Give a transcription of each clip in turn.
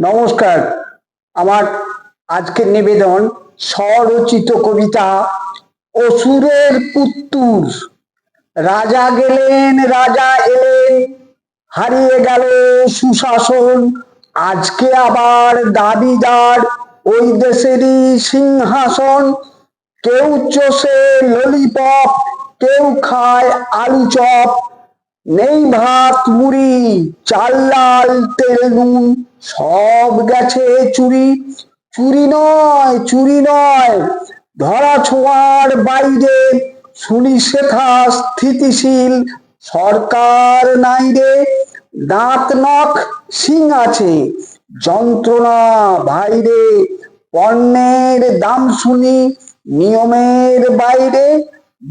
নমস্কার। আমার আজকের নিবেদন স্বরচিত কবিতা অসুরের পুত্তুর। রাজা গেলেন, রাজা এলেন, হারিয়ে গেল সুশাসন। আজকে আবার দাবিদার ওই দেশেরই সিংহাসন। কেউ চষে ললিপপ, কেউ খায় আলু চপ। নেই ভাত মুড়ি, চাল ডাল তেল নুন, সব গেছে চুরি। চুরি নয়, চুরি নয়, ধরা ছোঁয়ার বাইরে। শুনি শেখা স্থিতিশীল সরকার নাই রে। দাঁত নখ শিং আছে, যন্ত্রণা ভাইরে। পণ্যের দাম শুনি নিয়মের বাইরে।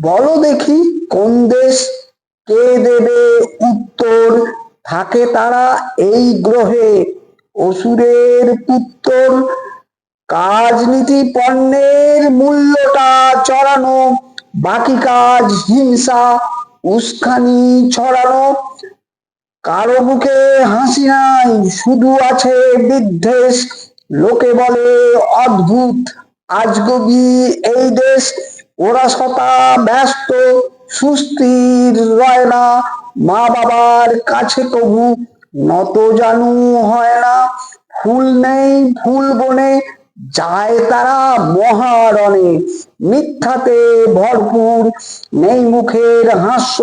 বলো দেখি কোন দেশ, কে দেবে উত্তর? থাকে তারা এই গ্রহে অসুরের পুত্তর। কাজনীতি পণ্যের মূল্যটা চড়ানো, বাকি কাজ হিংসা উস্কানি ছড়ানো। কারো মুখে হাসি নাই, শুধু আছে বিদ্বেষ। লোকে বলে অদ্ভুত আজগবি এই দেশ। ওরা সতা ব্যস্ত, সুস্থির রয় না। মা বাবার কাছে তবু নত জানু হয় না। ফুল নেই ফুল বনে, যায় তারা মহারণে। মিথ্যাতে ভরপুর, নেই মুখের হাস্য।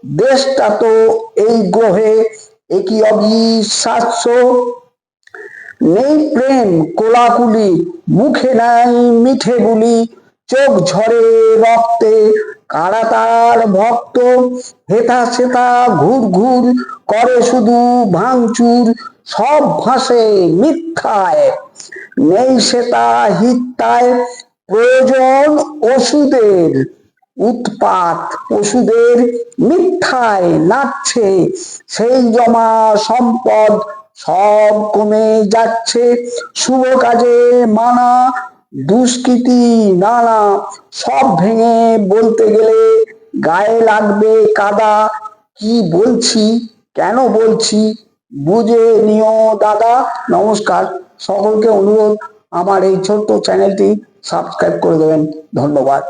দেশটা তো এই গ্রহে, একই অবিশ্বাস্য। নেই প্রেম কোলাকুলি, মুখে নাই মিঠে বুলি। চোখ ঝরে রক্তে, কারা তার ভক্ত? হেথা সেথা ঘুর ঘুর করে শুধু ভাঙচুর। সব ভাসে মিথ্যায়, নেই সেটা হিত্তায়। প্রয়োজন ওষুধের, উৎপাত পশুদের। মিথ্যায় নাচছে সেই জমা সম্পদ, সব কমে যাচ্ছে। শুভ কাজে মানা, দুষ্কৃতি নানা। সব ভেঙে বলতে গেলে গায়ে লাগবে কাদা। কি বলছি, কেন বলছি, বুঝে নিও দাদা। নমস্কার। সকলকে অনুরোধ আমার এই ছোট্ট চ্যানেলটি সাবস্ক্রাইব করে দেবেন। ধন্যবাদ।